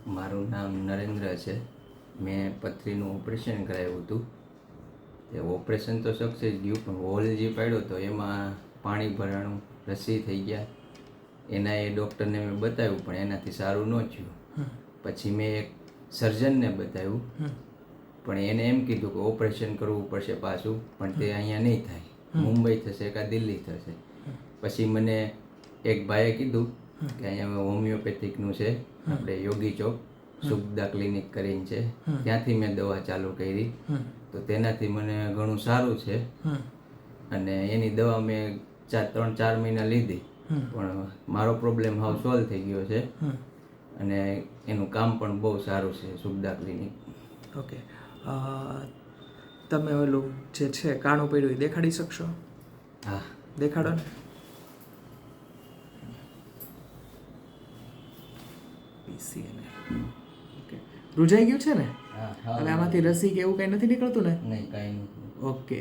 મારું નામ નરેન્દ્ર છે. મેં પથરીનું ઓપરેશન કરાવ્યું હતું. એ ઓપરેશન તો સક્સેસ ગયું, પણ હોલ જે પાડ્યો હતો એમાં પાણી ભરાણું, રસી થઈ ગયા. એના એ ડૉક્ટરને મેં બતાવ્યું, પણ એનાથી સારું ન થયું. પછી મેં એક સર્જનને બતાવ્યું, પણ એને એમ કીધું કે ઓપરેશન કરવું પડશે પાછું, પણ તે અહીંયા નહીં થાય, મુંબઈ થશે કાં દિલ્હી થશે. પછી મને એક ભાઈએ કીધું કે અહીંયા હોમિયોપેથિકનું છે, આપણે યોગી ચોક સુખદા ક્લિનિક કરીને છે, ત્યાંથી મેં દવા ચાલુ કરી. તો તેનાથી મને ઘણું સારું છે, અને એની દવા મેં 3-4 મહિના લીધી, પણ મારો પ્રોબ્લેમ હાવ સોલ્વ થઈ ગયો છે, અને એનું કામ પણ બહુ સારું છે સુખદા ક્લિનિક. ઓકે, તમે ઓલું જે છે કાણું પડ્યું એ દેખાડી શકશો? હા, દેખાડો ને. ઓકે, રૂજાઈ ગયું છે ને? હા. હવે આમાંથી રસી કે એવું કંઈ નથી નીકળતું ને? નહીં, કાંઈ નહીં. ઓકે.